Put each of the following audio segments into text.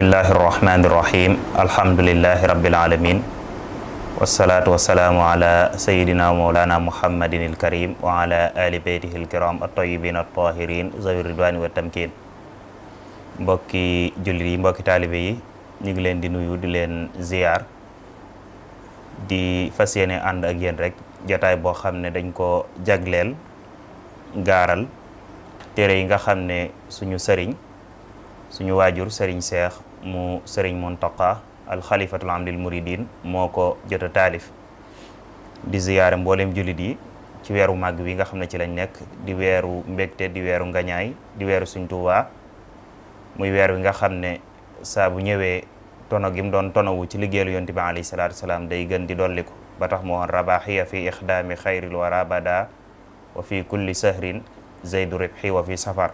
bismillahi irrahmani irrahim alhamdulilahi rabbil alamin wasalaatu wasalaamu ala sayidina mawlana muhammadin ilkarim wa ala ali beytihi ilkiram at-tayyibin at-tahirin zawi ridwani wa tamkin. mbokki jullit yi mbokki taalibe yi ñu ngi leen di nuyu di leen ziyaar di fas yéene ànd ak yéen rek jotaay boo xam ne dañ ko jagleel gaaral téere yi nga xam ne suñu waajur sëriñ Seex mu sëriñ Muntaqa alxalifatul am lil muridin moo ko jot a taalif di ziyaare mboolem jullit yi ci weeru màgg wi nga xam ne ci lañ nekk di weeru mbégte di weeru ngañaay di weeru Sëriñ Tuubaa muy weer wi nga xam ne saa bu ñëwee tono gi mu doon tonowu ci liggéeyal yonent bi alayhi salaatu wasalaam day gën di dolliku ba tax moo rabaxiya fi ixdaami xayril wara bada wa fi kulli sahrin zaydu ribxi wa fi safar.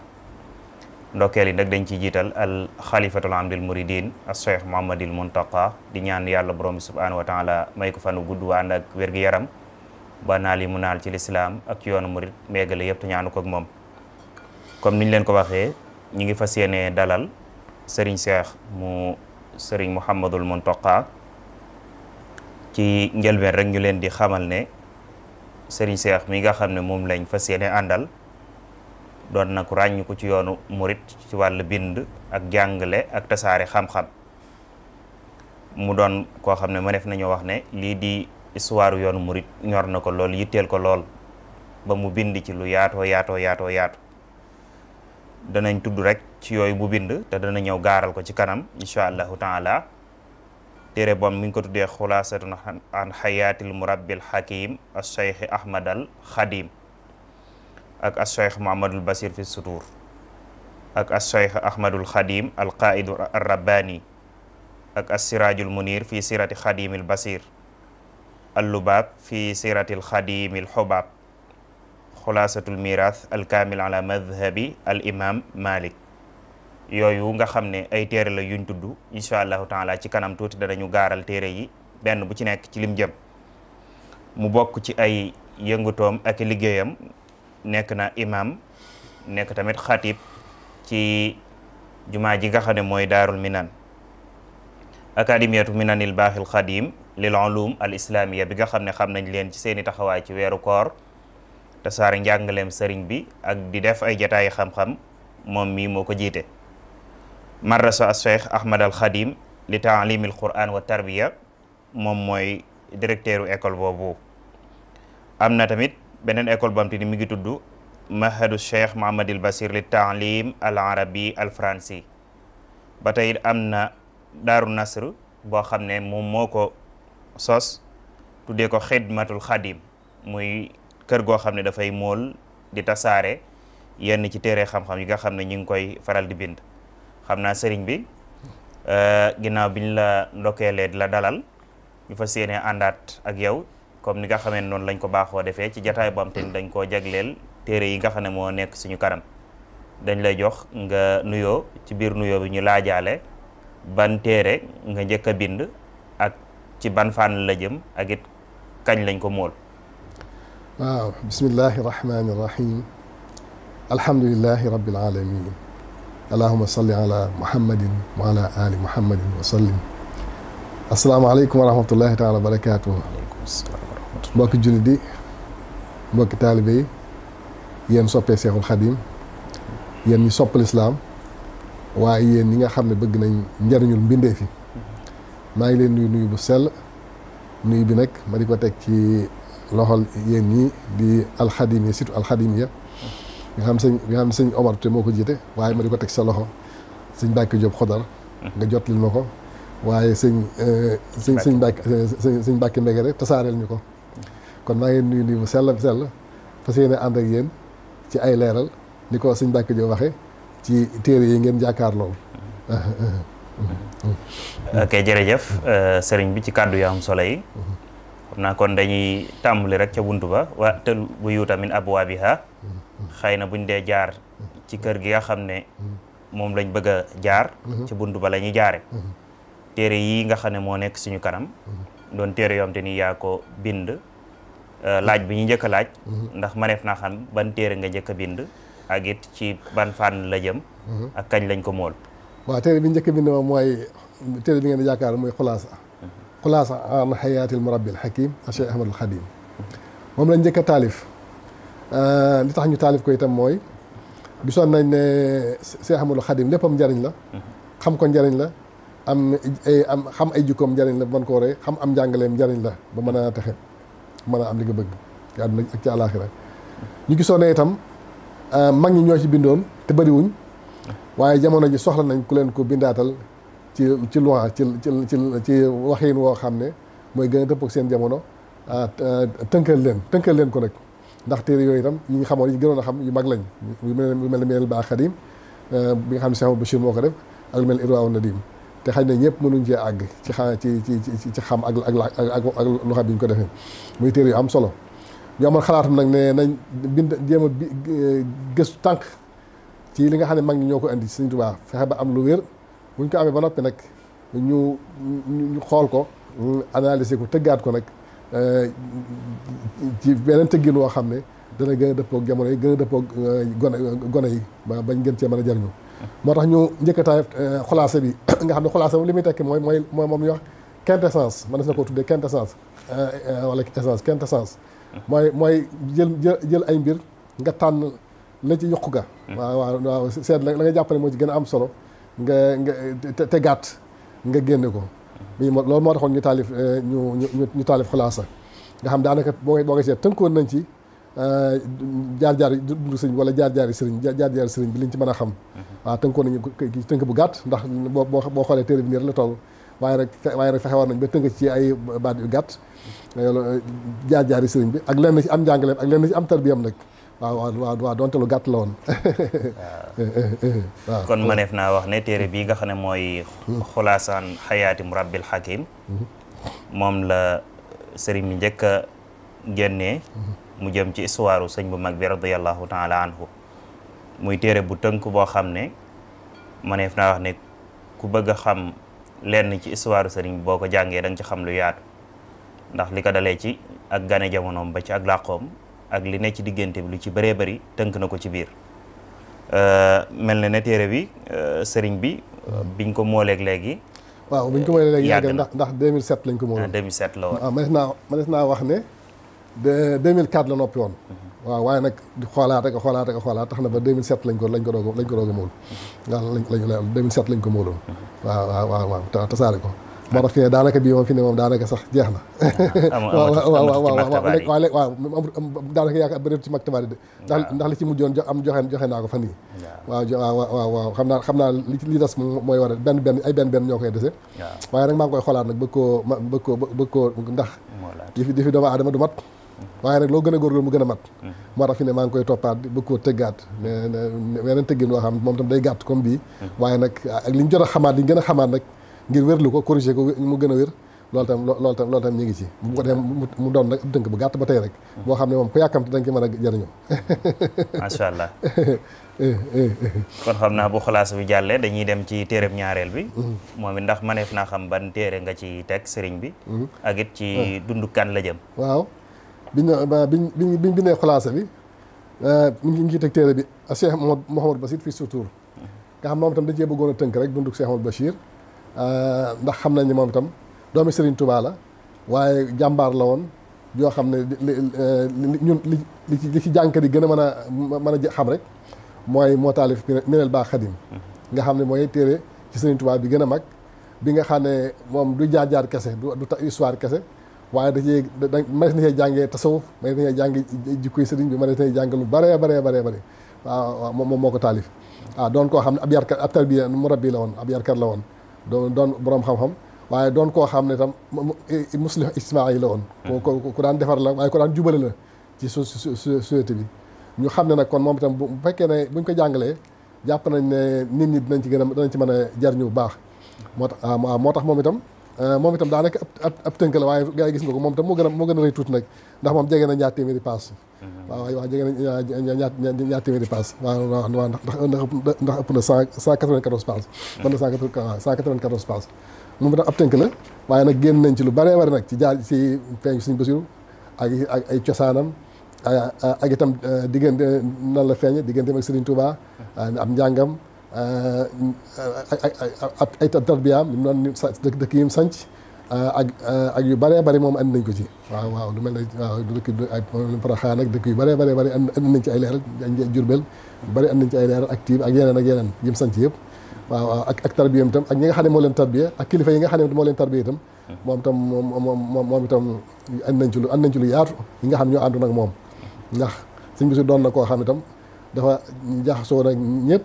ndokkeel yi nag dañ ciy jiital al xalifatul am lil muridin as cheikh Muhammadil Muntaqa di ñaan yàlla borom bi subhanahu wa taala may ko fanu gudd wa ànd ak wér-gi-yaram ba naal yi mu naal ci lislaam ak yoonu murid méegale yëpp te ñaanu ko ak moom. comme niñ leen ko waxee ñi ngi fas yéene dalal sëriñ Seex mu sëriñ Muhammadul Muntaqa. ci njëlbeen rek ñu leen di xamal ne sëriñ Seex mi nga xam ne moom lañ fas yéene àndal doon na ku ràññu ko ci yoonu murit ci wàllu bind ak jàngale ak tasaare xam-xam mu doon koo xam ne mëneef nañoo wax ne lii di histoire yoonu murit ñor na ko lool yitteel ko lool ba mu bind ci lu yaatoo yaatu danañ tudd rek ci yooyu bu bind te dana ñëw gaaral ko ci kanam incha allahu taala. téere boom mi ngi ko tuddee xulaasatun an xayaatil murabbil hakim as cheikh ahmad al xadim ak as cheikh muhammadul basir fi sutur ak as cheikh ahmadul xadim al qaidu ar rabbani ak as sirajul munir fi sirati xadimil basir al lubab fi siratil xadimil xubab xulaasatul mirath al kamil ala madhabi al imam malik. yooyu nga xam ne ay téere la yuñ tudd incha allahu taala ci kanam tuuti danañu gaaral téere yi benn bu ci nekk ci lim jëm mu bokk ci ay yëngutoom ak liggéeyam nekk na imam nekk tamit xatib ci jumaa ji nga xam ne mooy daarul minan académiatu minanil baaxil xadim lil ulum al islamia bi nga xam ne xam nañ leen ci seeni taxawaay ci weeru koor te saare njàngaleem sëriñ bi ak di def ay jataayi xam-xam moom mii moo ko jiite. madrasa as cheikh ahmad al xadim li taalimil quran wa tarbiya moom mooy directeuru école boobu. am na tamit beneen école bam te ni mi ngi tudd mahadu cheikh Muhammadil basir li taalim al arabi al fransi. ba tey am na daaru nasr boo xam ne moom moo ko sos tuddee ko xidmatul xadim muy kër goo xam ne dafay mool di tasaare yenn ci téere xam-xam yi nga xam ne ñu ngi koy faral di bind. xam naa sëriñ bi ginnaaw biñ la ndokkeelee di la dalal ñu fas yéene àndaat ak yow comme ni nga xamee noonu lañ ko baaxoo defee ci jataay bu am te ni dañ koo jagleel téere yi nga xam ne moo nekk suñu kanam dañ lay jox nga nuyoo ci biir nuyoo bi ñu laajaale ban téere nga njëkk a bind ak ci ban fànn la jëm ak it kañ lañ ko mool. waaw bismillahi rahmani rahim alhamdulillahi rabbil alamin allahuma salli ala muhammadin wa ala ali muhammadin wa sallim. asalaamaaleykum wa rahmatullahi taala wa barakatuh. mbokki jullit yi mbokki taalibe yi yéen soppee seexul xadim yéen ñi sopp lislaam waaye yéen ñi nga xam ne bëgg nañ njariñul mbindee fi maa ngi leen nuyu bu sell nuyu bi nag ma di ko teg ci loxol yéen ñi di alxadimiya surtout alxadimiya nga xam sëñ Omar te moo ko jiite waaye ma di ko teg sa loxo sëñ Mbàkke Jóob Xodar nga jotlil ma ko waaye sëñ Mbàkke Mbegere tasaareel ñu ko kon maa ngi nuyu bu sell fas yéene ànd ak yéen ci ay leeral ni ko sëñ Mbàkke Jóob waxe ci téere yi ngeen jàkkaar lool. ok jërëjëf sëriñ bi ci kàddu yu am solo yi xam naa kon dañuy tàmbali rek ca buntu ba wa tël bu yuuta min abwaabiha xëy na buñ dee jaar ci kër gi nga xam ne moom lañ bëgg a jaar ci buntu ba la ñuy jaare téere yi nga xam ne moo nekk suñu kanam doon téere yoo xam te ni yaa ko bind laaj bi ñu njëkk a laaj ndax maneef naa xam ban téere nga njëkk a bind ak it ci ban fànn la jëm ak kañ lañ ko mool. waaw téere bi njëkk bind moom mooy téere bi ngeen di yaakaar muy xulaasa an xayaatil murabbil hakim Cheikh Ahmadul Xadim moom lañ njëkk a taalif. li tax ñu taalif ko itam mooy gisoon nañ ne Cheikh Ahmadul Xadim léppam njariñ la. xam ko njariñ la xam ay jikkoom njariñ la mën koo rey xam am njàngaleem njariñ la ba mën a texe mën a am li nga bëgg ci àdduna ak ci àlaaxira ñu gisoon ne itam mag ñi ñoo ci bindoon te bëriwuñ waaye jamono ji soxla nañ ku leen ko bindaatal ci loi ci waxiin woo xam ne mooy gën a dëpp ak seen jamono tënkal leen ko nag ndax téere yooyu itam yi nga xamoon yi gënoon a xam yu mag lañ yu mel ne Minanul Baaxil Xadiim bi nga xam ne Cheikh Bachir moo ko def ak lu mel ne Irwaa Nadim te xëy na ñëpp mënuñ cee àgg ci xam ak lu xam bi ñu ko defee muy téere yu am solo ñu amoon xalaatum nag ne nañ bind jéem a gëstu tànk ci li nga xam ne mag ñi ñoo ko indi Sëriñ Tuubaa fexe ba am lu wér buñ ko amee ba noppi nag ñu xool ko analyser ko tëggaat ko nag ci beneen tëggin woo xam ne dana gën a dëppoog jamono yi gën a dëppoog gone yi bañ gën cee mën a jariñu moo tax ñu njëkkataay xulaase bi nga xam ne xulaase li muy tekki mooy moom ñu wax quintessence mën na koo tuddee quintessence wala quintessence mooy jël ay mbir nga tànn la ci yokku ga waaw seet la nga jàpp ne moo ci gën a am solo nga te gàtt nga génne ko loolu moo taxoon ñu taalif ñu taalif xulaasa nga xam daanaka boo ko seet tënkoon nañ ci jaar-jaar yi dund sëriñ wala jaar-jaari sëriñ bi liñ ci mën a xam waaw tënkoon nañu tënk bu gàtt ndax boo xoolee téere bi nii la toll waaye rek fexe war nañ ba tënk ci ay baat yu gàtt jaar-jaari sëriñ bi ak lenn ci am njàngaleem ak lenn ci am tarbiyam nag waaw donte lu gàtt la woon waaw kon mëneef naa wax ne téere bii nga xam ne mooy xulaasaan xayaati murabbil hakim moom la sëriñ bi njëkk a génnee mu jëm ci histoire sëñ bu mag bi radiyallahu taala anhu muy téere bu tënk boo xam ne mëneef naa wax ne ku bëgg a xam lenn ci histoire sëriñ boo ko jàngee da nga ci xam lu yaatu ndax li ko dalee ci ak gane jamonoom ba ci ak làqoom ak li ne ci diggante bi lu ci bëree bëri tënk na ko ci biir mel na ne téere bi sëriñ bi biñ ko mooleeg léegi waaw biñ ko mooleeg léegi yàgg ndax 2007 lañ ko mooloon 2007 la woon waaw mënees naa wax ne 2004 la noppi woon waaw waaye nag di xoolaat tax na ba 2007 lañ ko doog a mool waaw 2007 lañ ko mooloon waaw tasaare ko moo tax fi ne daanaka bii moom fi ne moom daanaka sax jeex na waaw daanaka yaakaar bëreetu ci maktaba de ndax li ci mujjoon joxe naa ko fan yi waaw xam naa li des mooy war a benn ñoo koy dese waaye nag maa ngi koy xoolaat nag bëgg koo ndax di fi doomu aadama du mat waaye nag loo gën a góorgóorlu mu gën a mat moo tax fi ne maa ngi koy toppaat bëgg koo tëggaat weneen tëggin woo xam moom tam day gàtt comme bii waaye nag ak li ñu jot a xamaat li ñu gën a xamaat nag ngir wérlu ko corriger ko mu gën a wér loolu tam ñu ngi ci bu ko defee mu doon nag dënk bu gàtt ba tey rek boo xam ne moom ku yàkkamte da nga ci mën a jëriñoo macha allah kon xam naa bu xalaas bi jàllee dañuy dem ci téereb ñaareel bi moom it ndax mëneef naa xam ban téere nga ci teg sëriñ bi ak it ci dundu kan la jëm waaw biñ bindee xalaasa bi mi ngi teg téere bi Cheikh Mouhamadou Bachir fii surtout nga xam moom itam dañ cee bëggoon a tënk rek dunduk Cheikh Mouhamadou Bachir ndax xam nañ ne moom itam doomi Serigne Touba la waaye jàmbaar la woon yoo xam ne ñun li ci jànkat yi gën a mën a xam rek mooy moo taalif Minanul Baaxil Xadiim nga xam ne mooy téere ci Serigne Touba bi gën a mag bi nga xam ne moom du jaar kese du histoire kese waaye mënees na cee jàngee tasawuf mënees na cee jàngi jikkoy sëriñ bi mënees na cee jàng lu bare waaw moom moo ko taalif waaw doon koo xam ne ab yarkat ab tarbiya murabbi la woon ab yarkat la woon doon boroom xam-xam waaye doon koo xam ne tam muslih ijtimaai la woon ku daan defar la waaye ku daan jubale la ci société bi ñu xam ne nag kon moom itam bu fekkee ne buñ ko jàngalee jàpp nañ ne nit ñi dinañ ci mën a jariñu bu baax moo tax moom itam daanaka ab tënk la waaye gars yi gis nga ko moom itam moo gën a rëy tuuti nag ndax moom jege na ñaar téeméeri paas waaw jege na ñaar téeméeri paas waaw ndax ëpp na 194 paas mën na 194 paas moom itam ab tënk la waaye nag génn nañ ci lu bëree bëri nag ci jaar ci feeñ Sëriñ Basiru ak ay cosaanam ak itam diggante nan la feeñ digganteem ak Sëriñ Tuubaa am njàngam ay tarbiyaam ñu doon dëkk yi mu sanc ak yu bëree bëri moom andi nañ ko ci waaw lu mel ne waaw dëkk ay Porokhane ak dëkk yu bëree bëri andi nañ ci ay leeral Jurbel yu bëri andi nañ ci ay leeral ak Tiib ak yeneen yi mu sanc yëpp waaw ak tarbiyam itam ak ñi nga xam ne moo leen tarbiya ak kilifa yi nga xam ne moo leen tarbiya itam moom itam andi nañ ci lu yaatu yi nga xam ne ñoo àndoon ak moom ndax sëñ bi doon na koo xam itam dafa jaxasoo nag ñëpp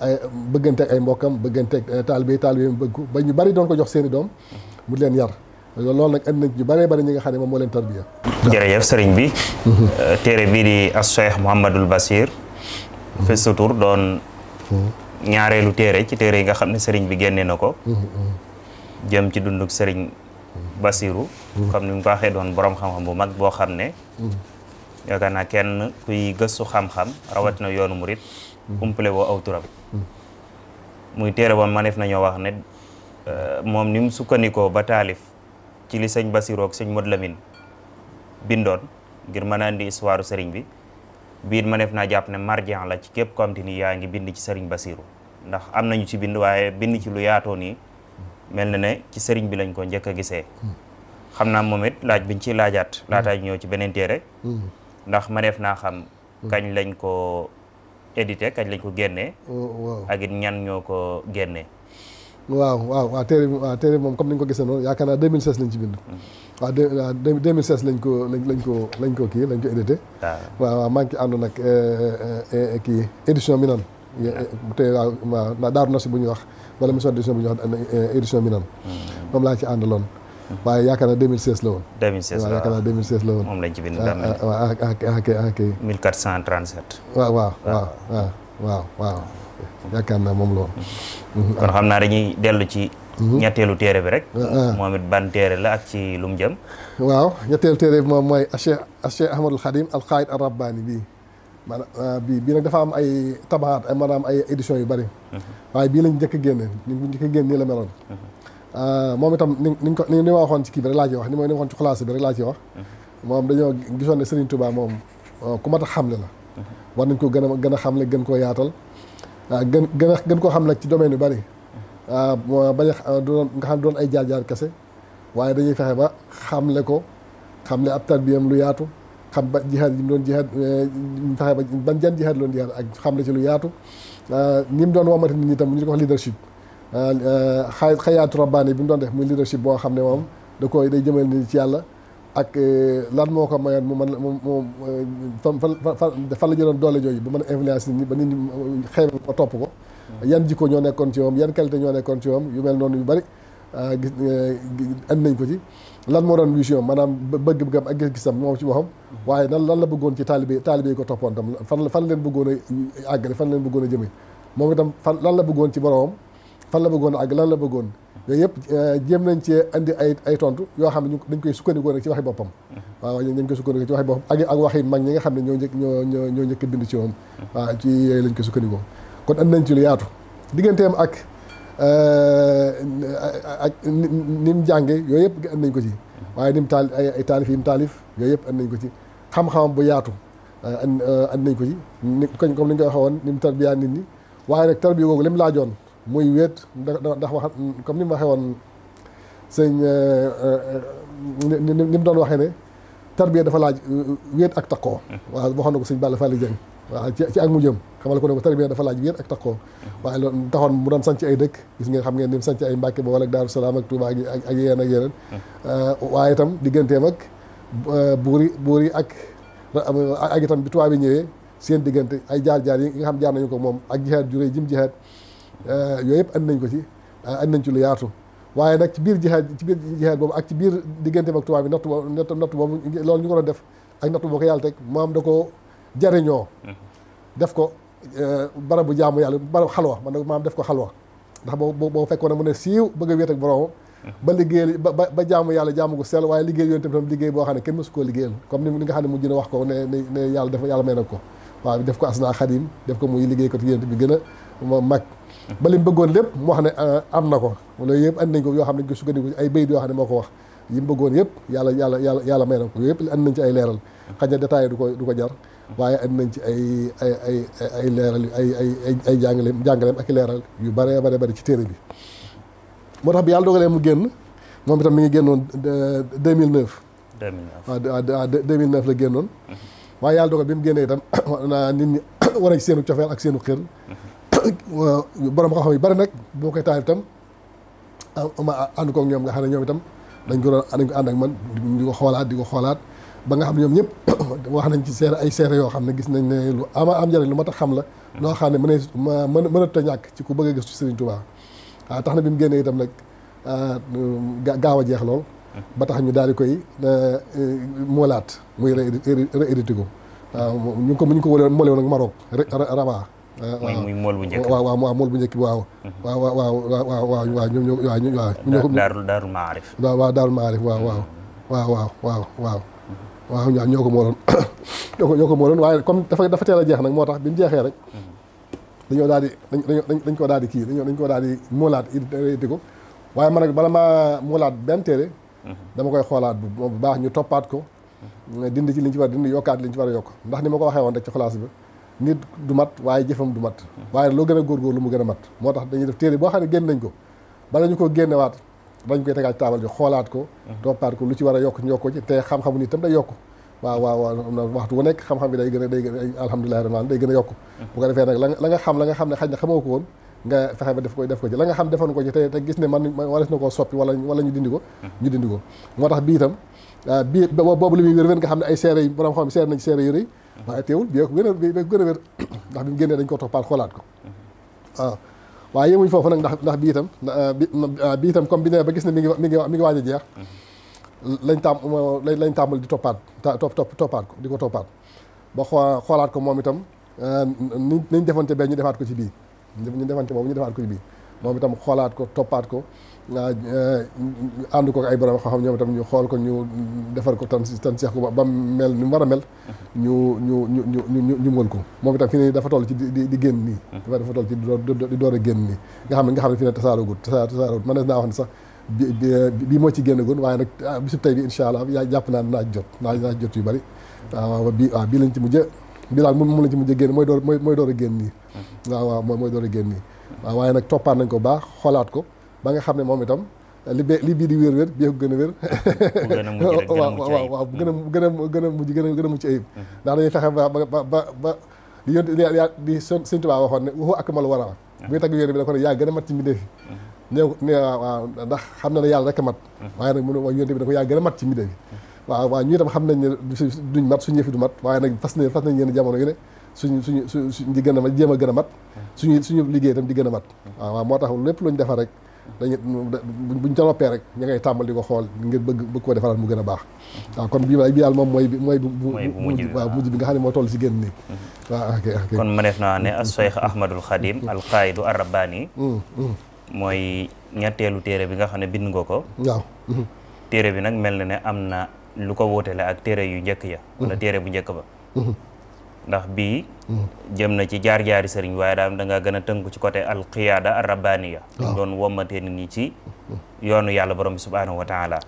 ay bëggante ak ay mbokkam bëggante ak taalibe bëgg ko ba ñu bari doon ko jox seeni doom mu leen yar loolu nag andi nañ ñu bëree bëri ñi nga xam ne moom moo leen tarbiya. jërëjëf sëriñ bi. téere bii di Cheikh Mouhamadul Bachir. fi sutur doon ñaareelu téere ci téere yi nga xam ne sëriñ bi génne na ko. jëm ci dunduk sëriñ Bachiru. comme ni mu ko waxee doon borom xam-xam bu mag boo xam ne. yaakaar naa kenn kuy gëstu xam-xam rawatina yoonu murit umpale woo aw turam. muy téere ba maneef nañoo wax ne moom ni mu sukkandikoo ba taalif ci li sëñ Bachiru ak sëñ Modou Lamine bindoon ngir mën a andi histoire sëriñ bi biir maneef naa jàpp ne marjan la ci képp ko am te ni yaa ngi bind ci sëriñ Bachiru ndax am nañu ci bind waaye bind ci lu yaatoo nii mel na ne ci sëriñ bi lañ ko njëkk a gisee. xam naa moom it laaj biñ ciy laajaat laataay ñëw ci beneen téere ndax maneef naa xam kañ lañ ko édité kañ lañ ko génnee ak it ñan ñoo ko génnee. waaw téere moom comme ni nga ko gisee noonu yaakaar naa 2016 lañ ci bind. waaw 2016 lañ ko édité. waaw maa ngi ci àndoon nag kii édition Minan. te waaw Daaru Nasi bu ñuy wax wala mission d'édition bu ñuy wax édition Minan. moom laa ci àndaloon. waaye yaakaar naa 2016 la woon. 2016 waaw yaakaar naa 2016 la woon. moom lañ ci bind daa mel. waaw ak 1437. waaw. yaakaar naa moom la woon. kon xam naa dañuy dellu ci. ñetteelu téere bi rek. moom it ban téere la ak ci lu mu jëm. waaw ñetteelu téere bi moom mooy Cheikh Ahmadul Khadim al Qaid ar Rabbani bii. maanaam bii nag dafa am ay tabaxaat ay maanaam ay éditions yu bari. waaye bii lañ njëkk a génne nii la meloon. moom itam ni ma waxoon ci kii bi rek laa ci wax ni ma waxoon ci xulaas bi rek laa ci wax. moom dañoo gisoon ne Serigne Touba moom ku mat a xamle la. war nañ ko gën a xamle gën koo yaatal. gën koo xam nag ci domaine yu bari. bañ a doon nga xam doon ay jaar-jaar kese. waaye dañuy fexe ba xamle ko xamle ab tarbiyam lu yaatu. xam ba jihaad yi mu doon jihaad fexe ba ban jan jihaad loon jihaad ak xamle ci lu yaatu. ni mu doon womate nit ñi tam ñu ko wax leadership. xayaatu rabbaani bi mu doon def muy leadership boo xam ne moom day jëmal nit ci yàlla ak lan moo ko mayoon mu mën moom fan la jëloon doole jooju ba mën a influence nit ñi ba nit ñi xeemal ko topp ko yan jikko ñoo nekkoon ci moom yan qualité ñoo nekkoon ci moom yu mel noonu yu bari gis andi nañ ko ci lan moo doon vision maanaam bëgg-bëggam ak gis-gisam moom ci waxam waaye lan la bëggoon ci taalibe yi ko toppoon tam fan leen bëggoon a àggale fan leen bëggoon a jëme moom itam lan la bëggoon ci boromam fan la bëggoon ak lan la bëggoon yooyu yëpp jéem nañ ci andi ay tontu yoo xam ne dañ koy sukkandikoo nag ci waxi boppam waaw dañ koy sukkandikoo ci waxi boppam ak waxi mag ñi nga xam ne ñoo njëkk bind ci moom waaw ci yooyu lañ koy sukkandikoo kon andi nañ ci lu yaatu digganteem ak ni mu jànge yooyu yëpp andi nañ ko ci waaye ni mu ay taalif yi mu taalif yooyu yëpp andi nañ ko ci xam-xamam bu yaatu andi nañ ko ci comme ni ñu koy waxee woon ni mu tarbiyaa nit ñi waaye nag tarbiya googu li mu laajoon muy wéet ndax wax comme ni mu waxee woon sëñ ni mu doon waxee ne tarbiya dafa laaj wéet ak takkoo waaw waxoon na ko sëñ Balla Fally Dieng waaw ci ak mu jëm xamal ko ne ko tarbiya dafa laaj wéet ak takkoo waaye loolu taxoon mu doon sanc ay dëkk gis ngeen xam ngeen ni mu sanc ay Mbàkke ba wala ak Daaru Salaam ak Touba ak yeneen waaye itam digganteem ak buur yi ak itam bi tubaab bi ñëwee seen diggante ay jaar-jaar yi nga xam jaar nañu ko moom ak jihaad juré jim jihaad yooyu yëpp andi nañ ko ci andi nañ ci lu yaatu waaye nag ci biir jihaad boobu ak ci biir digganteem ak tubaab bi natt boobu loolu ñu ko doon def ak natt boo ko yàlla teg moom da ko jariñoo def ko barabu jaamu yàlla barab xalwa maam def ko xalwa ndax boo fekkoon ne mu ne siiw bëgg a wéet ak boromam ba liggéeyal ba jaamu yàlla jaamu gu sell waaye liggéey yoon tam liggéey boo xam ne kenn mësu koo liggéeyal comme ni nga xam ne mujj na wax ko ne yàlla may na ko waaw def ko asna xadim def ko muy liggéey ko yéen bi gën a mag ba li mu bëggoon lépp mu wax ne am na ko loolu yëpp andi nañ ko yoo xam ne dañ ko sukkandiku ay bayit yoo xam ne moo ko wax yi mu bëggoon yëpp yàlla may na ko yooyu yëpp andi nañ ci ay leeral xëy na détaillé du ko jar waaye andi nañ ci ay leeral ay jàngaleem ak i leeral yu bare bare ci téere bi. moo tax bi yàlla dogalee mu génn moom itam mi ngi génnoon 2009. 2009 waaw 2009 la génnoon. waaye yàlla dogal bi mu génnee itam nit ñi war a ci seenu cofeel ak seenu xel. borom xam-xam yu bari nag boo koy taal itam ma ànd koog ñoom nga xam ne ñoom itam dañ ko ànd ak man di ko xoolaat ba nga xam ne ñoom ñëpp wax nañ ci ay seere yoo xam ne gis nañ ne lu am njëriñ lu ma tax xam la. loo xam ne mënata ñàkk ci ku bëgg a gëstu Serigne Touba. waaw tax na bi mu génnee itam nag gaaw a jeex lool. ba tax ñu daal di koy moolaat muy réédité ko. waaw ñu ngi ko moolee woon ak Maroc Rabat. muy mool bu njëkk waaw mool bu njëkk bi waaw. waaw ñoo ko Daarul Maarif. waaw Daarul Maarif waaw ñoo ko mooloon ñoo ko mooloon waaye comme dafa teel a jeex nag moo tax bi mu jeexee rek. dañoo daal di dañ koo daal di kii dañ koo daal di moolaat réédité ko waaye man nag bala maa moolaat benn téere dama koy xoolaat bu baax ñu toppaat ko dindi ci liñ ci war dindi yokkaat liñ ci war a yokk ndax ni ma ko waxee woon rek ci xalaas bi nit du mat waaye jëfam du mat waaye loo gën a góorgóorlu mu gën a mat moo tax dañuy def téere boo xam ne génn nañ ko bala ñu ko génnewaat dañ koy tegaat ci taabal bi xoolaat ko toppaat ko lu ci war a yokk ñu yokk ko ci te xam-xamu nit tam day yokk waaw waxtu bu nekk xam-xam bi day gën a alhamdulilah rabbil day gën a yokk bu ko defee nag la nga xam ne xaj na xamoo ko woon nga fexe ba def ko ci la nga xam defoon ko ci te gis ne man wares na koo soppi wala ñu dindi ko moo tax bii itam bii boobu li muy wér nga xam ne ay seere yi borom xam seere nañ seere yu rëy waaye teewul bii ko gën a wér ndax bi mu génnee dañ ko toppaat xoolaat ko waaw waaye yemuñ foofu nag ndax bii itam comme bi ne ba gis ne mi ngi waaj a jeex lañ tàmbal di toppaat ko di ko toppaat ba xoolaat ko moom itam niñ defante bee ñu defaat ko ci bii ñu defante boobu ñu defaat ko ci bii moom itam xoolaat ko toppaat ko ànd ko ay borom xam ñoom itam ñu xool ko ñu defar ko tan seex ko ba mel ni mu war a mel ñu mën ko moom itam fi ne dafa toll ci di génn nii dafa toll ci di door a génn nii nga xam ne fi ne tasaarogut man naa wax ne sax bii moo ci génn gon waaye nag bisub tey bi incha allah jàpp naa naa jot yu bari waaw bii lañ ci mujjë bii daal moom lañ ci mujjë génn mooy door a génn nii waaw mooy door a génn nii waaw waaye nag toppaat nañ ko baax xoolaat ko ba nga xam ne moom itam li bii di wér bii ko gën a wér waaw gën a mucc ayib ndax dañuy fexe ba di Sëñ Tuubaa waxoon ne waxu ak malu war a buy tagg wér bi da ko ne yaa gën a mat ci mbindéef yi waaw ndax xam na ne yàlla rek a mat waaye nag mënu yonte bi da ko yaa gën a mat ci mbindéef yi waaw ñu itam xam nañ ne duñ mat suñu yëfi du mat waaye nag fas nañ yéen jamono yu ne suñ di gën a mat jéem a gën a mat suñu liggéey itam di gën a mat waaw moo tax lépp luñ defar rek buñ ca noppee rek ña ngay tàmbal di ko xool ngir bëgg ko defaraat mu gën a baax waaw kon bii daal moom mooy mujj bi nga xam ne moo toll si génn nii waaw ok kon ma def naa ne Cheikh Ahmadul Khadim al Qaaidu ar Rabbaani mooy ñetteelu téere bi nga xam ne bind nga ko waaw téere bi nag mel na ne am na lu ko wóotale ak téere yu njëkk ya wala téere bu njëkk ba ndax bii jëm na ci jaar-jaari sëriñ waaye daal da nga gën a tënku ci côté al qiyaada ar rabbaniya dañ doon wommatee nit ñi ci yoonu yàlla borom bi subhaanahu wa taala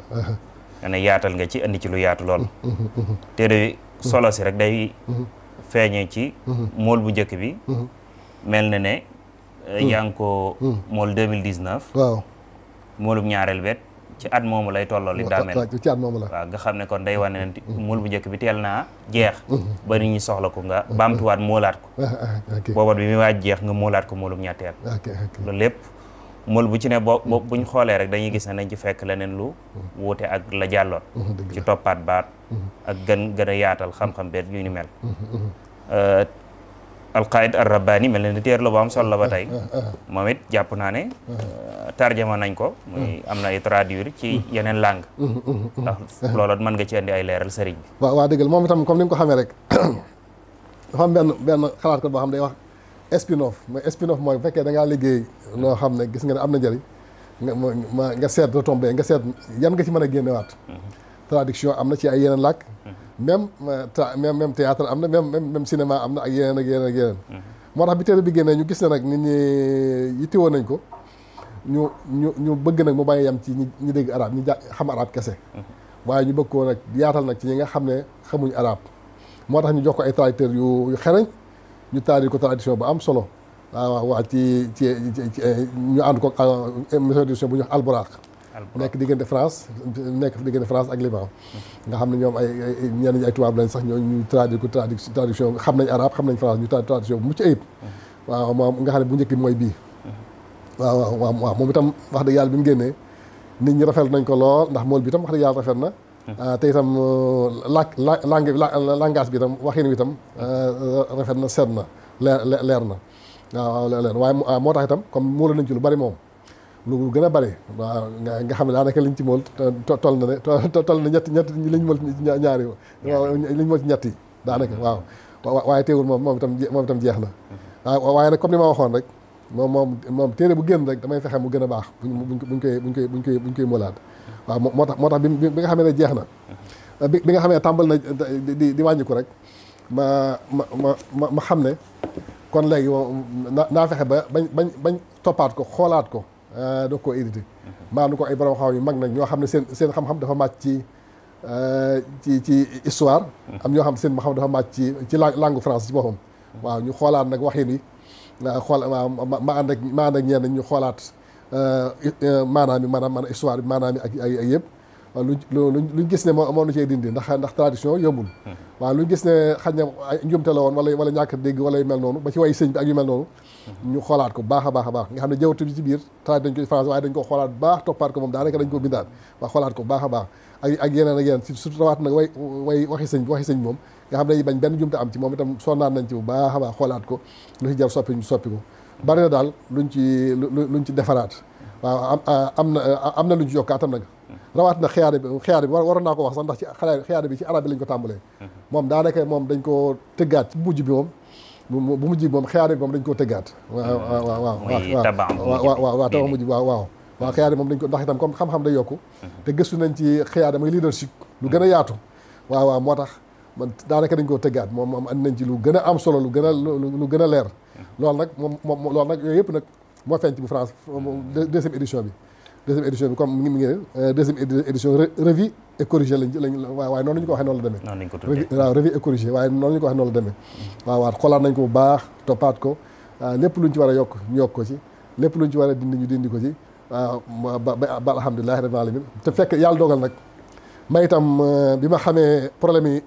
ne yaatal nga ci indi ci lu yaatu lool téere bi solo si rek day feeñee ci mool bu njëkk bi mel na ne yaa ngi ko mool 2019 waaw moolub ñaareel bet ci at moomu lay tolloo li daa mel ci at moomu la waaw nga xam ne kon day wane ne mool bu njëkk bi teel naa jeex ba nit ñi soxla ko nga baamtuwaat moolaat ko boobat bi muy waaj jeex nga moolaat ko moolub ñetteel loolu lépp mool bu ci ne buñ xoolee rek dañuy gis ne dañ ci fekk leneen lu wuute ak la jàlloon ci toppaat baat ak gën a yaatal xam-xam beet yu ni mel alqaid ar rabbaani mel ne ni téer la bu am solo la ba tey moom it jàpp naa ne tarjama nañ ko muy am na ay traduire ci yeneen langue ndax loolu mën nga ci indi ay leeral sëriñ bi waaw dëgg la moom itam comme ni nga ko xamee rek dafa am benn xalaat ko boo xam day wax spin-off mooy bu fekkee da ngaa liggéey loo xam ne gis nga ne am na njëriñ nga seet retombé nga seet yan nga ci mën a génnewaat traduction am na ci ay yeneen làkk même théâtre am na même cinéma am na ak yeneen moo tax bi téere bi génnee ñu gis ne nag nit ñi yittewoo nañ ko ñu bëgg nag mu bañ a yem ci ñi dégg arab ñi xam arab kese waaye ñu bëgg koo nag yaatal nag ci ñi nga xam ne xamuñ arab moo tax ñu jox ko ay traducteurs yu xereñ ñu traduire ko traduction bu am solo waaw ci ñu ànd ko maison d'édition bu ñu wax Alburaq nekk diggante France ak Liban nga xam ne ñoom ñenn ñi ay tubaab lañ sax ñu traduire ko traduction xam nañ arabe xam nañ France ñu traduction bu mucc ayib waaw moom nga xam ne bu njëkk bi mooy bii waaw moom itam wax dëgg yàlla bi mu génnee nit ñi rafetlu nañ ko lool ndax mool bi itam wax dëgg yàlla rafet na te itam langage bi itam waxin wi itam rafet na seet na leer na waaw leer waaye moo tax itam comme mool nañ ci lu bari moom lu gën a bari waaw nga xam ne daanaka liñ ci mool toll na ñett liñ mool ñaari liñ mool ci ñett yi daanaka waaw waaye teewul moom itam jeex na waaye nag comme ni ma waxoon rek moom téere bu génn rek damay fexe mu gën a baax buñ koy moolaat waaw moo tax bi nga xamee ne jeex na bi nga xamee ne tàmbal na di wàññiku rek ma xam ne kon léegi naa fexe ba bañ toppaat ko xoolaat ko doog koo édité maanaam ko ay borom xam yu mag nag ñoo xam ne seen xam-xam dafa màcc ci histoire am ñoo xam ne seen xam dafa màcc ci langue France ci boppam waaw ñu xoolaat nag waxin yi ma ànd ak ñenn ñu xoolaat maanaam histoire bi maanaam ak ay yëpp luñ gis ne moo nu cee dindi ndax tradition yombul waaw luñ gis ne xaj na ay njumte la woon wala ñàkk dégg wala yu mel noonu ba ci way sëñ bi ak yu mel noonu ñu xoolaat ko baax a baax nga xam ne jawwatu bi ci biir traduit dañ ko français waaye dañ ko xoolaat baax toppaat ko moom daanaka dañ ko bindaat waaw xoolaat ko baax a baax ak yeneen surtout rawaat nag way waxi sëñ moom nga xam ne bañ benn jumte am ci moom itam sonnaat nañ ci bu baax a baax xoolaat ko lu ci jar soppi ñu soppi ko bari na daal luñ ci defaraat waaw am na luñ ci yokkaatam nag rawaat na xiyaade bi waroon naa ko wax sax ndax ci xiyaade bi ci arab bi lañ ko tàmbalee moom daanaka moom dañ koo tëggaat ci mujj bi moom bu mujj bi moom xiyaade bi moom dañ koo tëggaat waaw tabax mujj bi waaw xiyaade moom dañ ko ndax itam comme xam-xam day yokku te gëstu nañ ci xiyaade mooy leadership lu gën a yaatu waaw moo tax man daanaka dañ koo tëggaat moom andi nañ ci lu gën a am solo lu gën a leer loolu nag loolu nag yooyu yëpp nag moo feeñ ci bu France deuxième édition bi comme mi ngi deuxième édition revue et corrigé lañ waaye noonu ñu ko waxee noonu la demee waaw revue et corrigé waaye noonu ñu ko waxee noonu la demee waaw xoolaat nañ ko bu baax toppaat ko lépp luñ ci war a yokk ñu yokk ko ci lépp luñ ci war a dindi ñu dindi ko ci waaw ba alhamdulilahi rabbil alamin te fekk yàlla dogal nag may itam bi ma xamee problème yi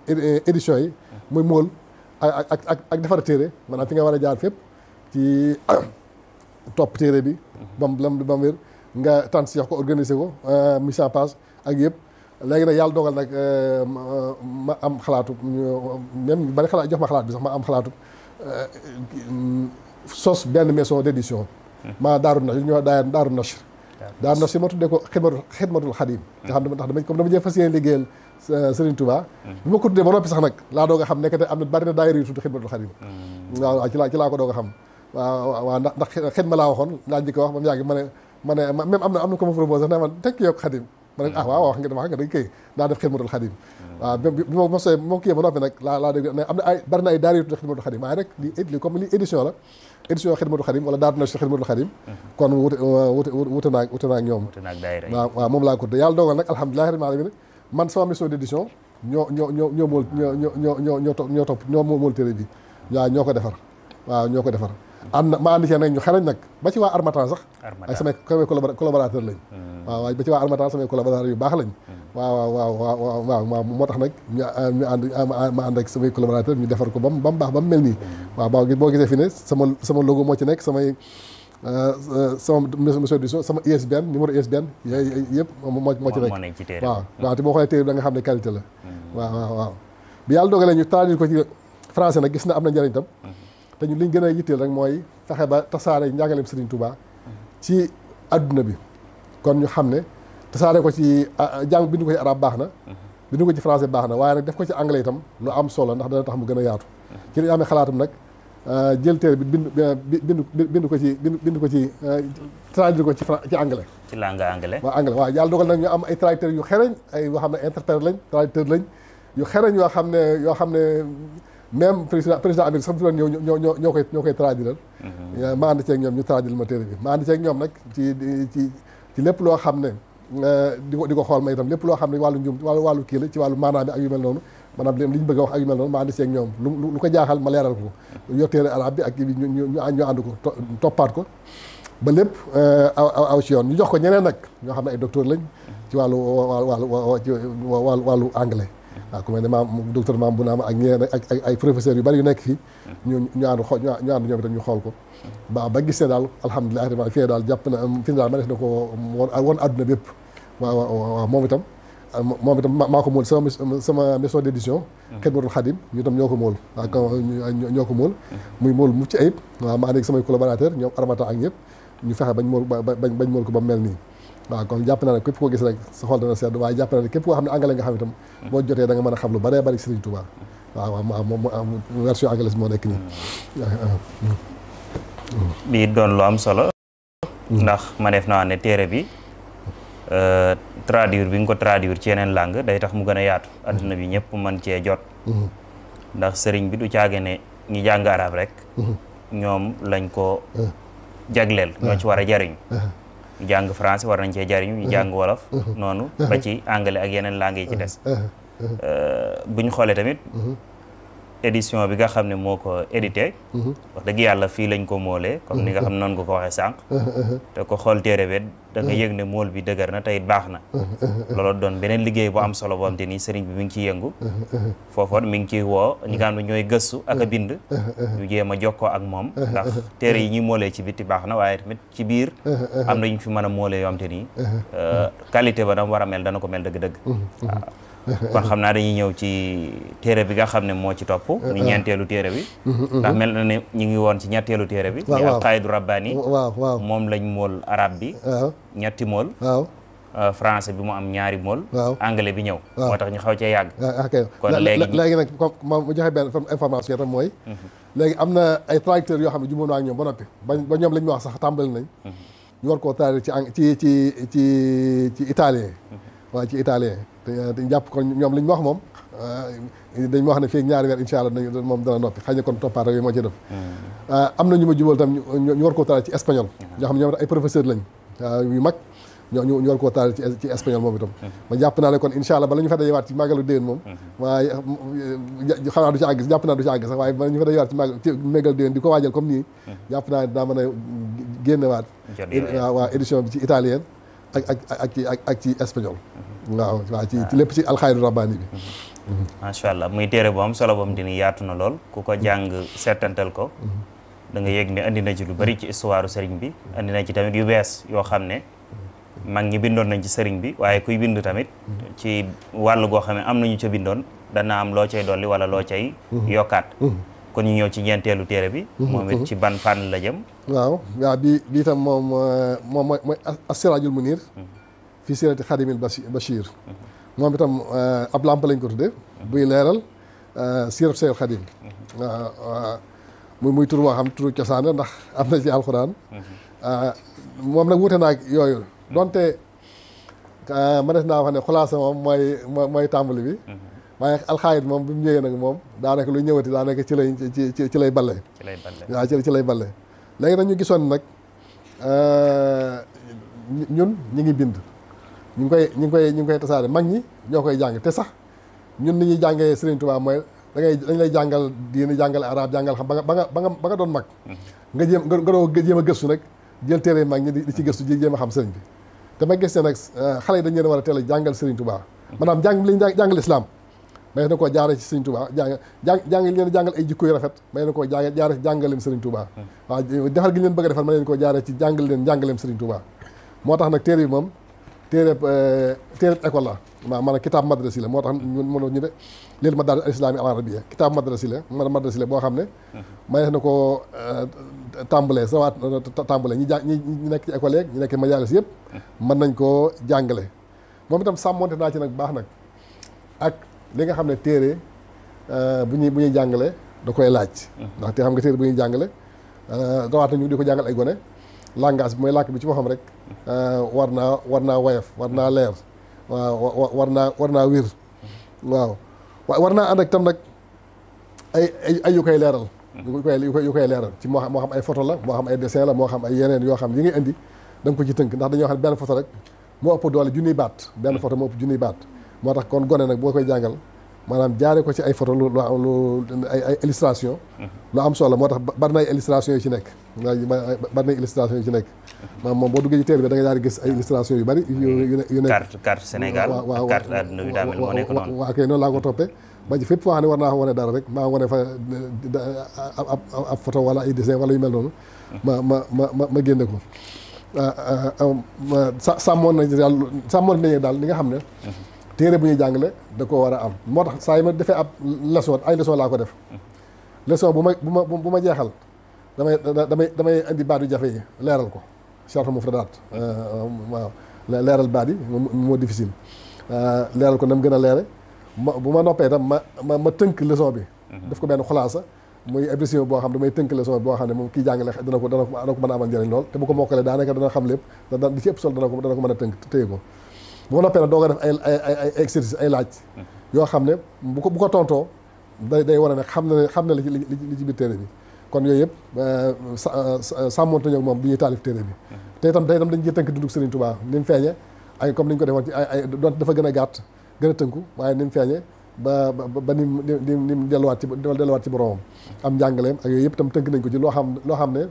édition yi muy mool ak defar téere maanaam fi nga war a jaar fépp ci topp téere bi bam wér nga tànn si yox ko organiser ko mise en page ak yëpp léegi nag yàlla dogal nag ma am xalaatu même bari xalaat jox ma xalaat bi sax ma am xalaatu sos benn maison d'édition maa daaru nashr ma tuddee ko xidmatul xadim nga xam ne ndax dama jël fas yéene liggéeyal Serigne Touba bi ma ko tuddee ba noppi sax nag laa doog a xam nekkate am na bari na daayira yu tudd xidmatul xadim waaw ci laa ko doog a xam waaw ndax xidma laa waxoon laa njëkk wax ba mu yàgg ma ne même am na ko ma proposé sax ne ma tekki yokk xadim ma ne waaw wax nga dañ koy daa def xidmatul xadim waaw bi ma kii ba noppi nag laa dégg ne am na bari na ay daara yu tudd xidmatul xadim waaye rek li comme li édition la édition xidmatul xadim wala daaru nashr xidmatul xadim kon wute naag ñoom waaw moom laa ko tudde yàlla dogal nag alhamdulilahi rabbil alamin man sama mission d'édition ñoo mool téere bi waaw ñoo ko defar ma ànd ci nag ñu xarañ nag ba ci waa Harmattan sax ay samay collaborateur lañ waaw ba ci waa Harmattan samay collaborateur yu baax lañ waaw moo tax nag ma ànd ak samay collaborateur ñu defar ko ba mu baax ba mu mel nii waaw boo gisee fi ne sama logo moo ci nekk sama monsieur d'édition sama ISBN numéro ISBN yëpp moo ci nekk waaw te boo xoolee téere bi da nga xam ne qualité la waaw bi yàlla dogalee ñu traduire ko ci français nag gis na am na njëriñ tam te ñu liñ gën a yitteel rek mooy fexe ba tasaare njàngaleem Serigne Touba ci adduna bi kon ñu xam ne tasaare ko ci bindu ko ci arab baax na bindu ko ci français baax na waaye nag def ko ci anglais itam lu am solo ndax dana tax mu gën a yaatu ci lañ amee xalaatam nag jël téere bi bind ko ci traduire ko ci anglais ci langue anglais waaw yàlla dogal nag ñu am ay traducteurs yu xereñ ay yoo xam ne interprète lañ traducteur lañ yu xereñ yoo xam ne même président Amérique sax fi doon ñoo koy traduire ma ànd ceeg ñoom ñu traduire ma téere bi ma ànd ceeg ñoom nag ci lépp loo xam ne di ko xool ma itam lépp loo xam ne wàllu njum wàllu kii la ci wàllu maanaam bi ak yu mel noonu maanaam li ñu bëgg a wax ak yu mel noonu ma ànd seeg ñoom lu ko jaaxal ma leeral ko yor téere arab bi ak kii bi ñu ànd ko toppaat ko ba lépp aw ci yoon ñu jox ko ñeneen nag ñoo xam ne ay docteur lañ ci wàllu anglais waaw ku mel ne docteur maam bu naama ak ñeneen ak ay professeurs yu bari yu nekk fii ñu ànd ñoom itam ñu xool ko ba gis ne daal alhamdulilah vraiment fii daal jàpp na fi ne daal ma def na ko woon àdduna bépp waaw moom itam maa ko móol sama maison d'édition Xidmatul Xadim ñu itam ñoo ko móol ñoo ko móol muy móol mucc ayib waaw maa nekk samay collaborateur ñoom Armata ak ñëpp ñu fexe bañ móol ko ba mel nii waaw kon jàpp naa ne képp koo gis rek sa xol dana sedd waaye jàpp naa ne képp koo xam ne anglais nga xam itam boo jotee da nga mën a xam lu bëree bëri Serigne Touba waaw moom version anglaise moo nekk nii bii doon lu am solo ndax ma def naa ne téere bi traduire bi nga ko traduire ci yeneen langue day tax mu gën a yaatu adduna bi ñëpp mën cee jot ndax sëriñ bi du caage ne ñi jàng arab rek ñoom lañ ko jagleel ñoo ci war a jariñu ñu jàng français war nañ cee jariñu ñu jàng wolof noonu ba ci anglais ak yeneen langue yi ci des bu ñu xoolee tamit édition bi nga xam ne moo ko édité wax dëgg yàlla fii lañ ko moolee comme ni nga xam ne noonu nga ko waxee sànq te ko xool téere bi da nga yëg ne mool bi dëgër na tey baax na loolu doon beneen liggéey bu am solo boo am te nii sëriñ bi mi ngi ciy yëngu foofoon mi ngi ciy woo ñi nga xam ne ñooy gëstu ak a bind ñu jéem a jokkoo ak moom ndax téere yi ñuy moolee ci biti baax na waaye tamit ci biir am na ñu fi mën a moolee yoo am te nii qualité ba dam war a mel dana ko mel dëgg-dëgg waaw kon xam naa dañuy ñëw ci téere bi nga xam ne moo ci topp ni ñeenteelu téere bi ndax mel na ne ñu ngi woon ci ñetteelu téere bi ni Alqaïdu Rabbaani waaw moom lañ mool arabe bi ñetti mool français bi mu am ñaari mool anglais bi ñëw moo tax ñu xaw cee yàgg kon léegi nag ma joxe benn information tam mooy léegi am na ay traducteurs yoo xam ne jumoon naa ak ñoom ba noppi ba ñoom lañ ma wax sax tàmbali nañ ñu war koo traduire ci italien waaw ci italien te jàpp kon ñoom li ñu wax moom dañ ma wax ne fii ñaari weer incha allah moom dana noppi xëy na kon toppaat yooyu moo ci def am na ñu ma jubal tam ñu war koo taal ci espagnol ñoo xam ne ñoom ay professeur lañ yu mag ñu war koo taal ci espagnol moom itam ma jàpp naa ne kon incha allah bala ñu fa dajewaat ci màggalu déwén moom waaye xam naa du ci àgg jàpp naa du ci àgg sax waaye bala ñu fa dajewaat ci màggalu déwén di ko waajal comme nii jàpp naa ne daa mën a génnewaat waa édition bi ci italien ak ci espagnol waaw ci lépp ci Alqaïdu Rabbaani bi macha allah muy téere bu am solo bam dini yaatu na lool ku ko jàng seetantal ko da nga yëg ne andi na ci lu bari ci histoire sëriñ bi andi na ci tamit yu bees yoo xam ne mag ñi bindoon nañ ci sëriñ bi waaye kuy bind tamit ci wàll goo xam ne am nañu ca bindoon dana am loo cay dolli wala loo cay yokkaat kon ñu ñëw ci ñeenteelu téere bi moom it ci ban fànn la jëm waaw bii tam moom mooy As-Siraajul Muniir fii siirati Xaadimil Bachir moom itam ab lamp lañ ko tudde buy leeral siiratu Seydil Xaadim muy tur boo xam turu cosaan ndax am na ci alxuraan moom nag wuute naag yooyu donte ma def naa wax ne xulaasa moom mooy tàmbali bi waaye alxaayid moom bi mu ñëwee nag moom daanaka lu ñëwati daanaka ci lay balle waaw ci lay balle léegi nag ñu gisoon nag ñun ñi ngi bind ñu ngi koy tasaare mag ñi ñoo koy jàng te sax ñun ni ñuy jàngee Serigne Touba mooy dañ lay jàngal diine jàngal arab jàngal xam ba nga doon mag nga jéem a gëstu nag jël téere mag ñi di ci gëstu ji jéem a xam sëriñ bi dama gis ne nag xale yi dañ leen war a teel a jàngal Serigne Touba maanaam jàngal islam may na koo jaare ci Serigne Touba jàng leen jàngal ay jikko yu rafet may na koo jaare ci jàngaleem Serigne Touba waaw defar gi leen bëgg a defal ma leen koo jaare ci jàngaleem Serigne Touba moo tax nag téere bi moom téere école la maanaam kitaab madrasi la moo tax ñun mënoo ñu de lil madaaris al islami al arabia kitaab madrasi la madrasi la boo xam ne may na koo tàmbalee sawaat tàmbalee ñi nekk ci école yeeg ñi nekk majalis yëpp mën nañ koo jàngale moom itam sàmmonte naa ci nag baax nag ak li nga xam ne téere bu ñuy jàngale da koy laaj ndaxte xam nga téere bu ñuy jàngale rawaat nañu di ko jàngal ay gone langage bi mooy làkk bi ci boppam rek war naa woyof war naa leer waaw war naa wér waaw war naa ànd ak tam nag ay yu koy leeral yu koy leeral ci moo xam ay photo la moo xam ay dessin la moo xam ay yeneen yoo xam yi ngay indi da nga ko ci tënk ndax dañoo xam ne benn photo rek moo ëpp doole junniy baat benn photo moo ëpp junniy baat moo tax kon gone nag boo koy jàngal maanaam jaare ko ci ay photo lu ay illustration lu am solo moo tax bari na ay illustration yu ci nekk bari na illustration yu ci nekk moom boo duggee ci téere bi da nga daal di gis ay illustration yu bari yu nekk carte Sénégal ak carte àdduna bi daa mel moo nekk noonu waaw kay noonu laa ko toppee ba ci fépp foo xam ne war naa ko wane dara rek maa wane fa ab photo wala ay dessin wala yu mel noonu ma génne ko sàmmoon nañu daal li nga xam ne téere bu ñuy jàngale da ko war a am moo tax saa yi ma defee ab leçon ay leçon laa ko def leçon bu ma jeexal damay indi baat yu jafe yi leeral ko sharh mufradaat waaw leeral baat yi moo difficile leeral ko nam gën a leere bu ma noppee itam ma tënk leçon bi daf ko benn xulaasa muy émission boo xam damay tënk leçon bi boo xam ne moom kii jàngale dana ko mën a amal njëriñ lool te bu ko mokkalee daanaka dana xam lépp di ci ëpp solo dana ko mën a tënk téye ko bu ma noppee nag doo ko def ay exercice ay laaj yoo xam ne bu ko tontoo day wane ne xam na li ci biir téere bi kon yooyu yëpp sàmmonte ñoo moom bi ñuy taalif téere bi te itam dañ ciy tënk dundug Serigne Touba ni mu feeñe ay comme ni ñu ko defoon ci ay doon dafa gën a gàtt gën a tënku waaye ni mu feeñe ba ni mu delluwaat ci boromam am njàngaleem ak yooyu yëpp itam tënk nañ ko ci loo xam ne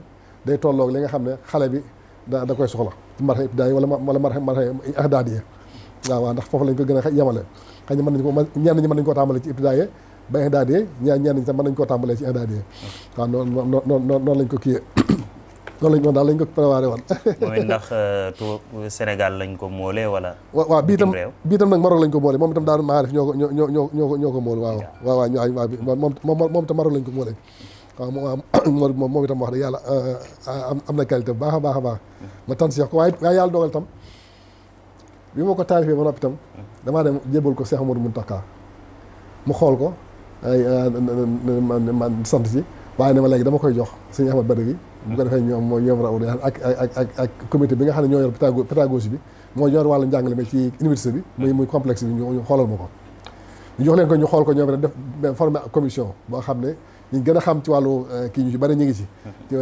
day tolloog li nga xam ne xale bi da koy soxla ci marxa ibtidaay wala marxa ihdaadiya waaw ndax foofu lañ ko gën a yemale xëy na ñenn ñi mën nañ koo tàmbale ci ibtidaay ba ihdaadiya ñenn ñi sax mën nañ koo tàmbalee ci ihdaadiya waaw noonu lañ ko kiyee noonu daal lañ ko préparé woon moom it ndax Sénégal lañ ko móole wala waaw bii tam nag Maroc lañ ko móole moom itam daal maa def ñoo ko móol waaw moom itam Maroc lañ ko móole waaw moom itam wax dëgg yàlla am na qualité bu baax a baax a baax ma tant si ko waaye yàlla dogal itam bi ma ko taalifee ba noppi itam damaa dem jébal ko Cheikh Amadou Mountakha mu xool ko man sant ci waaye ne ma léegi dama koy jox sëñ Ahmad Badawi bu ko defee ñoom raw ak comité bi nga xam ne ñoo yor pédagogie bi moo yor wàllu njàngale mi ci université bi muy complexe bi ñu xoolal ma ko ñu jox leen ko ñu xool ko ñoom rek def formé commission boo xam ne ñu gën a xam ci wàllu kii ñu ci bari ñu ngi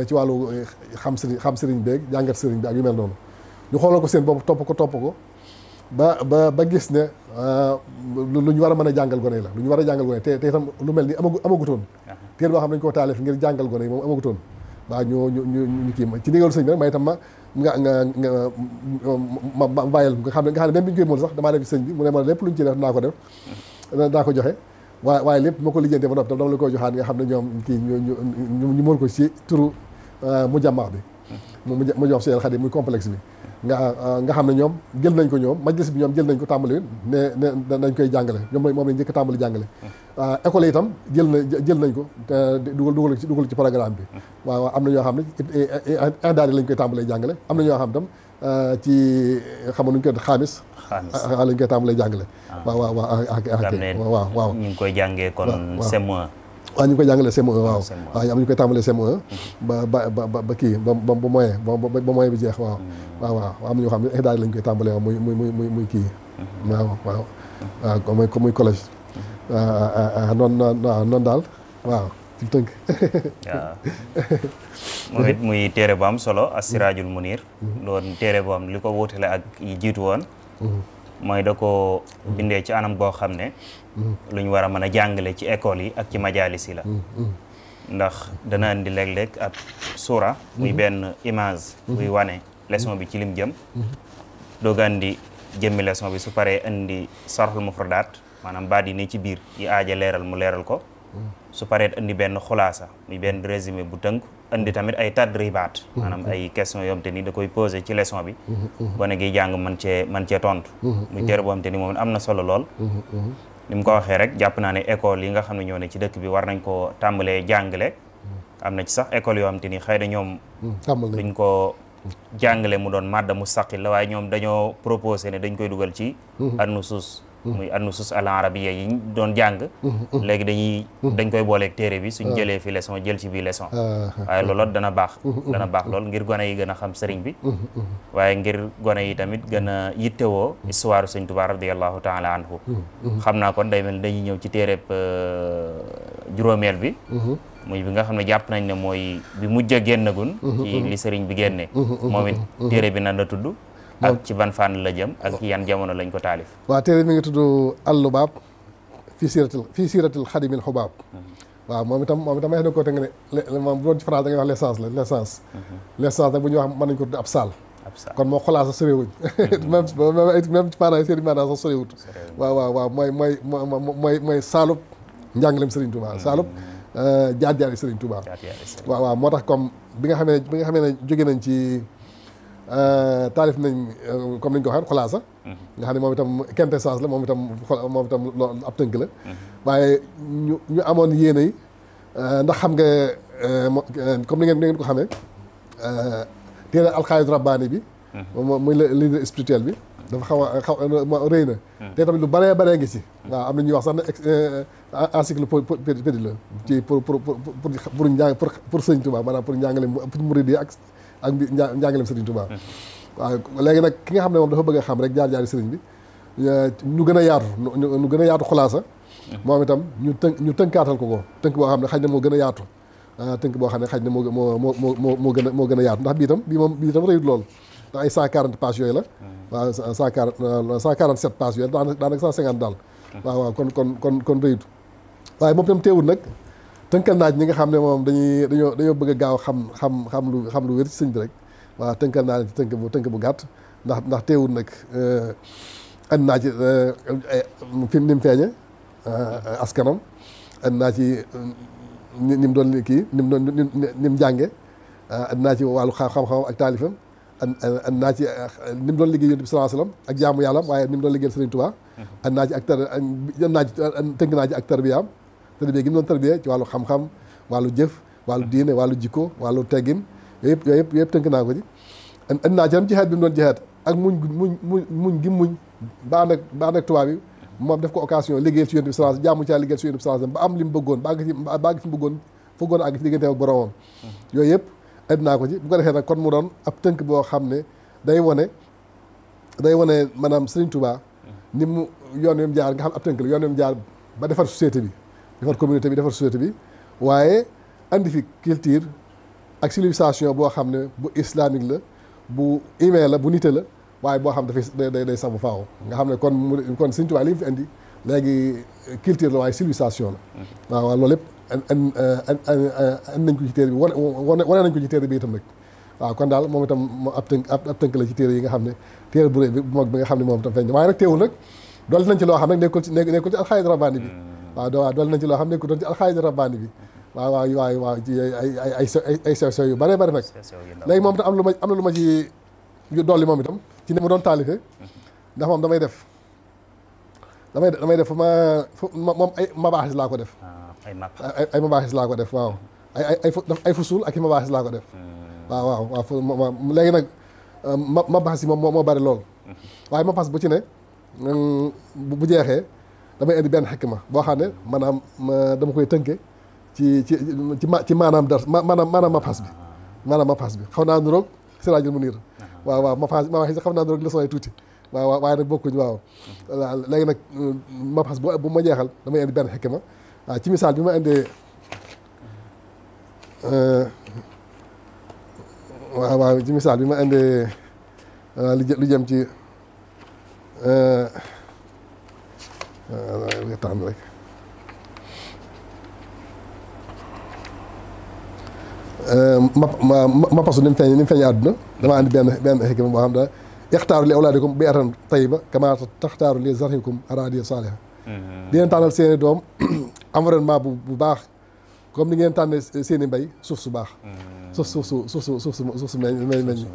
ci wàllu xam sëriñ beeg jàngat sëriñ bi ak yu mel noonu ñu xoolal ko seen bopp topp ko ba gis ne lu ñu war a mën a jàngal gone yi la lu ñu war a jàngal gone te itam lu mel ni amagutoon téere boo xam ne dañu koo taalif ngir jàngal gone yi moom amagutoon waaw ñu kii ci ndigalu sëñ bi rek may itam ma bàyyil nga xam ne même bi ñu koy mool sax damaa def sëñ bi mu ne ma lépp lu ñu ci def naa ko def naa ko joxe waaye lépp ma ko lijjantee ba noppi tam dama la koy joxaat nga xam ne ñoom kii ñu mool ko ci turu mu jàmmaax bi mu jox Seydil Khadim muy complexe bi nga xam ne ñoom jël nañ ko ñoom majlis bi ñoom jël nañ ko tàmbali ne dañ koy jàngale ñoom moom lañ njëkk tàmbali jàngale école yi itam jël nañ ko dugal ci programme bi waaw am na ñoo xam ne indaari lañ koy tàmbalee jàngale am na ñoo xam itam ci xam nga nuñ koy xaamis lañ koy tàmbalee jàngale waaw ñu ngi koy jàngee kon CM1 waaw ñu ngi koy jàngalee CM1 waaw am ñu koy tàmbalee CM1 ba kii ba moyen ba moyen bi jeex waaw am na ñoo xam ne daal lañ koy tàmbalee waaw muy kii waaw muy collège noonu daal waaw ci tënk waaw moom it muy téere bu am solo As-Siraajul Muniir doon téere boo xam ne li ko wóotale ak yi jiitu woon mooy da ko bindee ci anam goo xam ne lu ñu war a mën a jàngale ci école yi ak ci majaalis yi la ndax dana indi léeg-léeg ab suura muy benn image buy wane leçon bi ci lim jëm dooga indi jëmmi leçon bi su paree indi sarxul mufradaat maanaam baat yi ne ci biir yi aaja leeral mu leeral ko su paree indi benn xulaasa muy benn résumé bu tënk indi tamit ay tadribaat maanaam ay question yoo xam te ni da koy posé ci leçon bi gone gi jàng man cee tontu muy téere boo xam te ni moom am na solo lool ni mu ko waxee rek jàpp naa ne école yi nga xam ne ñoo ne ci dëkk bi war nañ ko tàmbalee jàngale am na ci sax école yoo xam te ni xëy na ñoom duñ ko jàngale mu doon madda mustaqil la waaye ñoom dañoo proposé ne dañ koy dugal ci an-nusus muy an-nusus al-arabiyya yi ñu doon jàng léegi dañ koy booleeg téere bi suñ jëlee fi leçon jël ci bii leçon waaye loolu dana baax lool ngir gone yi gën a xam sëriñ bi waaye ngir gone yi tamit gën a yittewoo histoire sëñ Tuubaa radiyallahu taala anhu xam naa kon day mel dañuy ñëw ci téereb juróomeel bi muy bi nga xam ne jàpp nañ ne mooy bi mujj a génnagun ci li sëriñ bi génne moom it téere bi nan la tudd ak ci ban fànn la jëm ak yan jamono lañ ko taalif waaw téere mi ngi tudd Al-Lubaab fii siiratil xadimil xubaab. waaw moom itam may na ko te nga ne moom bu doon ci France da ngay wax l'essence la l'essence. l'essence nag bu ñuy wax mën nañu ko tudde ab saal. kon moo xolaa sax soriwuñ même ci maanaam seen maanaam sax soriwut. waaw mooy saalub njàngaleem Serigne Touba saalub jaar-jaari Serigne Touba. waaw moo tax comme bi nga xamee ne jóge nañ ci taalif nañ comme ni ñu ko waxee xolaasa nga xam ne moom itam quintessence la moom itam loolu ab tënk la. waaye ñu amoon yéene yi ndax xam nga comme ni ngeen ko xamee téere alxaayid rabbaani bi. muy leader spirituel bi. dafa xaw a rëy na. te tamit lu baree ngi ci. waaw am na ñuy wax sax ne encyclopédie la ci pour Sëriñ Touba maanaam pour njàngaleem pour murid yi ak njàngaleem Sëriñ Touba. waaw léegi nag ki nga xam ne moom dafa bëgg a xam rek jaar-jaari sëriñ bi ñu gën a yaatu xulaasa. moom itam ñu tënkaatal ko tënk boo xam ne xaj na moo gën a yaatu. tënk boo xam ne xaj na moo gën a yaatu ndax bii itam rëyut lool ndax ay 140 pages yooyu la. waaw 147 pages yooyu daanaka 150 daal. waaw kon rëyut. waaye moom itam teewul nag tënkal naaj ñi nga xam ne moom dañoo bëgg a gaaw xam lu wér ci sëñ bi rek. waaw tënkal naa ci tënk bu gàtt ndax teewul nag andi naa ci fi ni mu feeñe askanam andi naa ci ni mu doon kii ni mu jànge andi naa ci wàllu xam-xam ak taalifam andi naa ci ni mu doon liggéey Yonent bi sallallahu alayhi wasallam ak jaamu yàlla waaye ni mu doon liggéeyal Serigne Touba. andi naa ci ak tënk naa ci ak tarbiyaam tarbiya gi mu doon tarbiya ci wàllu xam-xam wàllu jëf wàllu diine wàllu jikko wàllu teggin yooyu yëpp tënk naa ko ci. andi naa ci am jihaad bi mu doon jihaad ak muñ ba ànd ak tubaab bi moom def ko occasion liggéeyal ci Yonent bi sallallahu alayhi wasallam jaamu caa liggéeyal ci Yonent bi sallallahu alayhi wasallam ba am li mu bëggoon ba àgg fi mu bëggoon àgg ci digganteem ak boromam. yooyu yëpp andi naa ko ci bu ko defee nag kon mu doon ab tënk boo xam ne day wane maanaam Serigne Touba ni mu yoon wi mu jaar nga xam ab tënk la yoon wi mu jaar ba defar société bi defar communauté bi defar société bi waaye andi fi culture ak civilisation boo xam ne bu islamique la bu humain la bu nite la waaye boo xam dafay day sax bu faaw nga xam ne kon Serigne Touba li mu fi andi léegi culture la waaye civilisation la. waaw loolu lépp andi nañ ko ci téere bi wane nañ ko ci téere bi itam nag. waaw kon daal moom itam ab tënk la ci téere yi nga xam ne téere bu rëy bi bu mag bi nga xam ne moom itam feeñ waaye nag teewul nag dolli nañ ci loo xam nag nekkul ci alxaayid rabbaani bi. waaw dolli nañ ci loo xam nekkul doon ci alxaayid rabbaani bi. waaw ci ay sew yu bare nag. léegi moom itam am na lu ma ci dolli moom itam ci ni ma doon taalife ndax moom damay def moom ay mabaaxis laa ko def. ay mabaaxis laa ko def waaw ay fusul ak i mabaaxis laa ko def. waaw léegi nag mabaaxis yi moom moo bari lool. waaye mabaaxis bu ci ne bu jeexee damay indi benn xikma boo xam ne maanaam dama koy tënke ci maanaam mabaaxis bi xaw naa niroog Siraajul Muniir. waaw mabaaxis xaw naa niroog leçon yi tuuti. waaye nag bokkuñ waaw. léegi nag mabaaxis bu ma jeexal damay indi benn xikma waaw ci misaal bi ma indee waaw ci misaal bi ma indee lu jëm ci tànn rek ma pasu ni mu feeñee àdduna dama andi benn xikma boo xam ne ixtaaru li awlaadikum bi atan tayyiba kama taxtaaru li zarhikum araadiya saaliha di leen tànnal seeni doom environnement bu baax comme ni ngeen tànnee seeni mbay suuf su baax. suuf su meññ.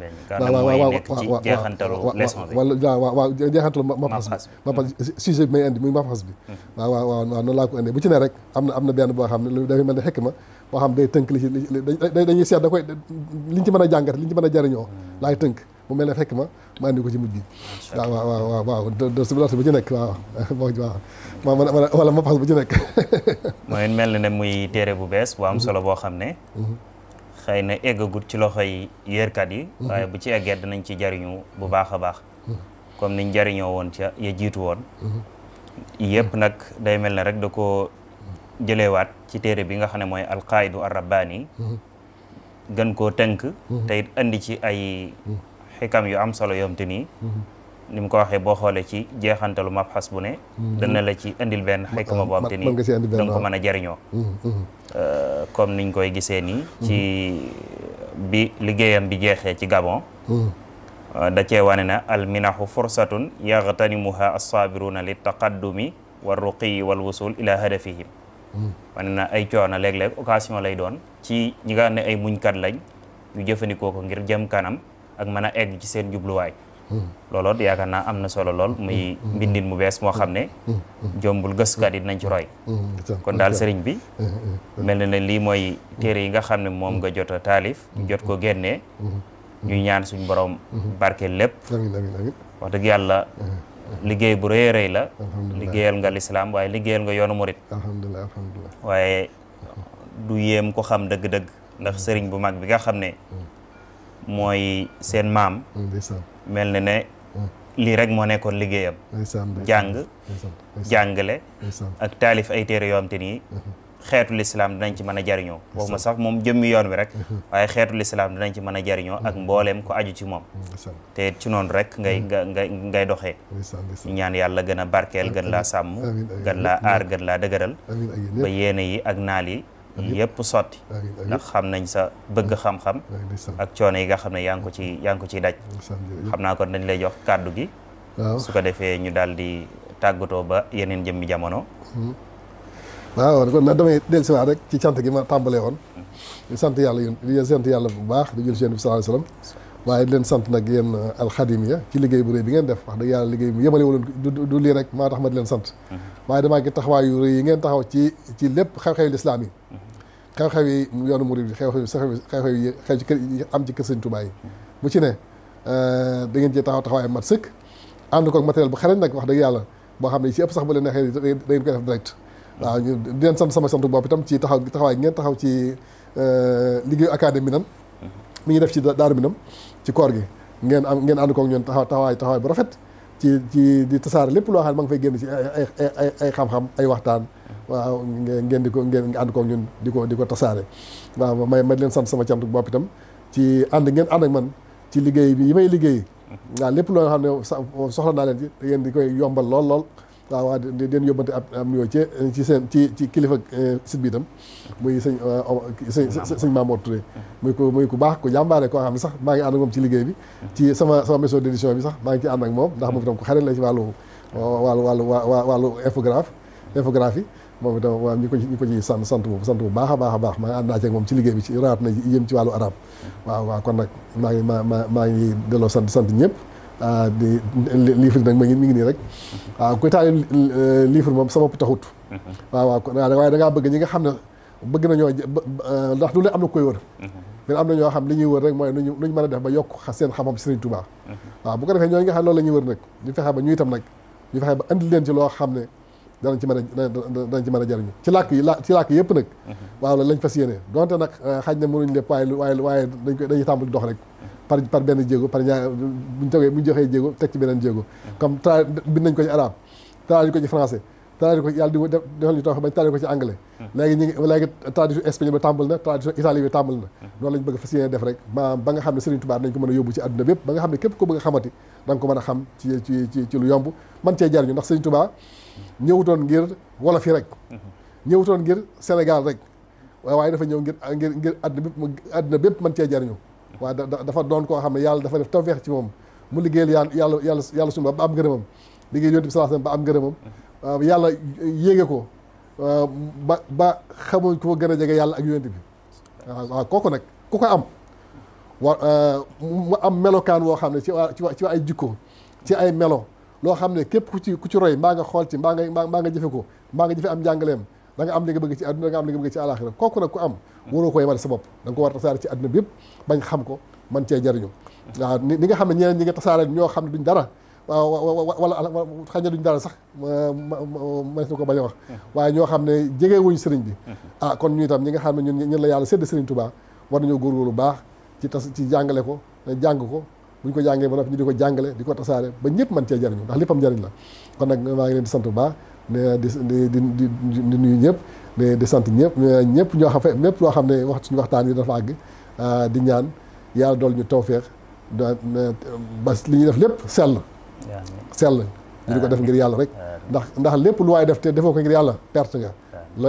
waaw jeexantalu mabxas bi sujet bi may indi muy mabxas bi. waaw noonu laa ko indee bu ci ne rek am na benn boo xam ne dafay mel ne xikma boo xam day tënk li ci dañuy seet da koy liñ ci mën a jàngat liñ ci mën a jariñoo laay tënk mu mel ne xikma ma andi ko ci mujj bi. waaw dërsi bu ci nekk waaw wala mabxas bu ci nekk. mooy mel na ne muy téere bu bees bu am solo boo xam ne xëy na eggagut ci loxoy yërkat yi waaye bu ci eggee dinañ ci jariñu bu baax a baax comme niñ jariñoo woon ca ya jiitu woon yëpp nag day mel ne rek da ko jëlewaat ci téere bi nga xam ne mooy alqaidu arrabbaani gën koo tënk te it andi ci ay xikam yu am solo yoom te nii ni mu ko waxee boo xoolee ci jeexantalu mabxas bu ne dana la ci indil benn xikma boobu te ni danga ko mën a jariñoo comme niñ koy gisee nii ci bi liggéeyam bi jeexee ci Gabon da cee wane na al minahu fursatun yaxtanimuha as-sabiruna li taqaddumi war ruqiyi wal wusul ila hadafihim wane na ay coono léeg-léeg occasion lay doon ci ñi nga xam ne ay muñkat lañ ñu jëfandikoo ko ngir jëm kanam ak mën a egg ci seen jubluwaay looloot yaakaar naa am na solo lool muy mbindin mu bees moo xam ne jombul gëstukat yi dinañ ci roy kon daal sëriñ bi mel na ne lii mooy téere yi nga xam ne moom nga jot a taalif jot ko génnee ñuy ñaan suñ borom barke lépp wax dëgg yàlla liggéey bu rëy a rëy la liggéeyal nga lislaam waaye liggéeyal nga yoonu murit alhamdulilah waaye du yéem ko xam dëgg-dëgg ndax sëriñ bu mag bi nga xam ne mooy seen maam mel na ne lii rek moo nekkoon liggéeyam jàng jàngale ak taalif ay téere yoo xam te nii xeetu lislaam dinañ ci mën a jariñoo boobu ma sax moom jëmmi yoon wi rek waaye xeetu lislaam dinañ ci mën a jariñoo ak mbooleem ko aju ci moom te ci noonu rek ngay doxee ñu ñaan yàlla gën a barkeel gën laa sàmm gën laa aar gën laa dëgëral ba yéene yi ak naal yi yëpp sotti ndax xam nañ sa bëgg xam-xam ak coono yi nga xam ne yaa ngi ko ciy daj xam naa kon dañ lay jox kàddu gi su ko defee ñu daal di tàggatoo ba yeneen jëmmi jamono waaw kon nag damay dellusiwaat rek ci cant gi ma tàmbalee woon di sant yàlla bu baax di jël ci Yonent bi sallallahu alayhi wasallam waaye di leen sant nag yéen alxadimiya ci liggéey bu rëy bi ngeen def wax dëgg yàlla liggéey bu yemale wuloon du lii rek maa tax ma di leen sant waaye damaa ngi taxawaay yu rëy yi ngeen taxaw ci lépp xew-xew lislaam yi xew-xew yi yoonu murid bi xew-xew yi xew ci kër am ci kër Sëñ Tuubaa yi bu ci ne da ngeen ci taxawaay mat sëkk ànd ko ak matériel bu xarañ nag wax dëgg yàlla boo xam ne ci ëpp sax bu leen neexee da ngeen koy def direct waaw ñu di leen sant sama sant bopp itam ci taxawaay ngeen taxaw ci liggéeyu académie Minane mi ngi def ci Daaru Minam ci koor gi ngeen ànd koog ñoon taxawaay bu rafet ci di tasaare lépp loo xam ne ma ngi fay génn ci ay xam-xam ay waxtaan waaw ngeen ànd koog ñun di ko tasaare waaw ma leen sant sama cant bopp itam ci ngeen ànd ak man ci liggéey bi yi may liggéey waaw lépp loo xam ne soxla naa leen ci te ngeen di koy yombal lool waaw di leen yóbbante am nuyoo ci seen ci kilifa site bi itam muy sëñ Mamour Touré muy ku baax ku jàmbaare koo xam ne sax maa ngi ànd ak moom ci liggéey bi ci sama maison d'édition bi sax maa ngi ci ànd ak moom ndax moom itam ku xarit la ci wàllu infographie moom itam waaw ñu ko ci sant bu baax a baax maa ngi ànd naa ci ak moom ci liggéey bi ci raat na yëm ci wàllu arab waaw kon nag maa ngi delloo sant ñëpp di livre nag mi ngi nii rek waaw kuy taal livre moom sama bopp taxut waaw waaye da ngaa bëgg ñi nga xam ne bëgg nañoo ndax du leen am na koy wër mais am na ñoo xam li ñuy wër rek mooy nuñ mën a def ba yokk seen xam-xam Serigne Touba waaw bu ko defee ñooñu nga xam ne loolu la ñuy wër nag ñu fexe ba ñu itam nag ñu fexe ba andi leen ci loo xam ne danañ ci mën a jariñu ci làkk yëpp nag waaw lañ fas yéene donte nag xaj na mënuñ lépp waaye dañuy tàmbali dox rek par benn jéego par ñaar buñ joxee jéego teg ci beneen jéego comme bind nañ ko ci arabe traduit ko ci français traduit ko yàlla di defal ñu tax bañ traduit ko ci anglais léegi traduction espagnol bi tàmbal na traduction italien bi tàmbal na noonu lañ bëgg fas yéene def rek ba nga xam ne Serigne Touba dañ ko mën a yóbbu ci àdduna bépp ba nga xam ne képp ko bëgg a xamati da nga ko mën a xam ci lu yomb man cee jariñu ndax Serigne Touba ñëwutoon ngir wolof yi rek ñëwutoon ngir Sénégal rek waaye dafa ñëw ngir àdduna bépp mën cee jariñu waaw dafa doon koo xam ne yàlla dafa def tawfeex ci moom mu liggéeyal yàlla suñu ba am ngërëmam liggéey Yonent bi sallallahu alayhi wasallam ba am ngërëmam yàlla yéege ko ba xamuñ ko gën a jege yàlla ak Yonent bi waaw kooku nag ku ko am mu am melokaan woo xam ne ci ay jikko ci ay melo loo xam ne képp ku ci roy mbaa nga xool ci mbaa nga jëfe ko mbaa nga jëfe am njàngaleem da nga am li nga bëgg ci àdduna da nga am li nga bëgg ci àllaaxira kooku nag ku am waroo ko yemale sa bopp da nga ko war a tasaare ci àdduna bi yëpp bañ xam ko man cee jariñu waaw ni nga xam ne ñeneen ñi nga tasaare ñoo xam ne duñ dara wala xëy na duñ dara sax mënees na ko bañ a wax waaye ñoo xam ne jege wuñ sëriñ bi kon ñu itam ñi nga xam ne ñun la yàlla sédd sëriñ Touba war nañoo góorgóorlu baax ci jàngale ko jàng ko buñ ko jàngee ba noppi ñu di ko jàngale di ko tasaare ba ñëpp mën cee jariñu ndax léppam njariñ la kon nag maa ngi leen di sant bu baax di nuyu ñëpp di sant ñëpp ñoo xam lépp loo xam ne suñu waxtaan yi dafa àgg di ñaan yàlla dool ñu tawfeex ba li ñuy def lépp sell sell ñu di ko def ngir yàlla rek ndax lépp lu waay def te defoo ko ngir yàlla perte nga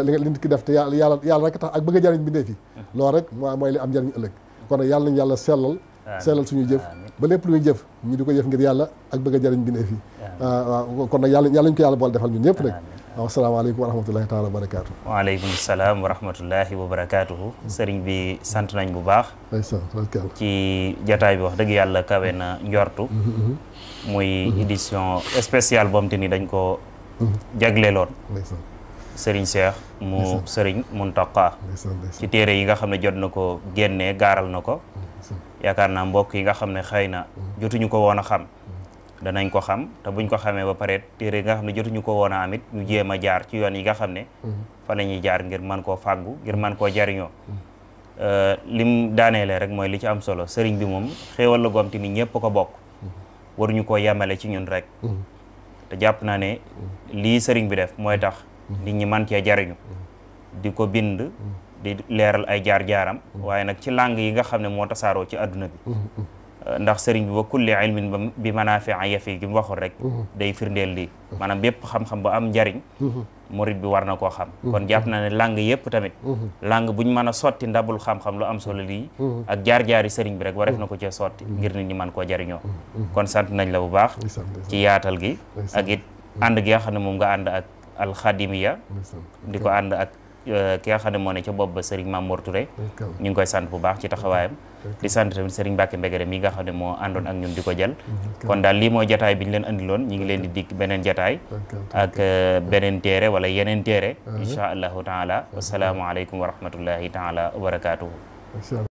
li nit ki def te yàlla rek tax ak bëgg a jariñ bi fi loolu rek mooy li am jariñ ëllëg kon nag yàlla nañu yàlla sellal suñuy jëf ba lépp lu ñuy jëf ñu di ko jëf ngir yàlla ak bëgg a jariñ bi fi waaw kon nag yàlla ñu ko yàlla boole defal ñun ñëpp rek waaw asalaamaaleykum wa rahmatullahi taala wa barakaatu waaleykum salaam wa rahmatullahi wa barakaatuhu sëriñ bi sant nañ bu baax ci jataay bi wax dëgg yàlla kawe na njortu muy édition spéciale boom te ni dañ ko jagleeloon sëriñ Cheikh mu sëriñ Mountakha ci téere yi nga xam ne jot na ko génnee gaaral na ko yaakaar naa mbokk yi nga xam ne xëy na jotuñu ko woon a xam danañ ko xam te buñ ko xamee ba pare téere yi nga xam ne jotuñu ko woon a amit ñu jéem a jaar ci yoon yi nga xam ne fa la ñuy jaar ngir mën koo fàggu ngir mën koo jariñoo lim daaneele rek mooy li ci am solo sëriñ bi moom xéewal la goom te ni ñëpp ko bokk waruñu koo yemale ci ñun rek te jàpp naa ne lii sëriñ bi def mooy tax nit ñi man cee jariñu di ko bind di leeral ay jaar-jaaram waaye nag ci langue yi nga xam ne moo tasaaroo ci àdduna bi ndax sëriñ bi ba kulli ilmin bi manaafi'a yafi gi mu waxoon rek day firndeel lii maanaam bépp xam-xam ba am njariñ murid bi war na koo xam kon jàpp naa ne langue yëpp tamit langue buñ mën a sotti ndabul xam-xam lu am solo lii ak jaar-jaari sëriñ bi rek wareef na ko cee sotti ngir nit ñi mën koo jariñoo kon sant nañ la bu baax ci yaatal gi ak it ànd gi nga xam ne moom nga ànd ak alxadimiya di ko ànd ak ki nga xam ne moo ne ca bopp ba Serigne Mamour Touré ñu ngi koy sant bu baax ci taxawaayam di sant tamit Serigne Mbacke Mbegere mi nga xam ne moo àndoon ak ñun di ko jël kon daal lii mooy jataay bi ñu leen andiloon ñu ngi leen di dikk beneen jataay ak beneen téere wala yeneen téere insha allahu taala wasalaamu aleykum wa rahmatullahi taala wa barakatuhu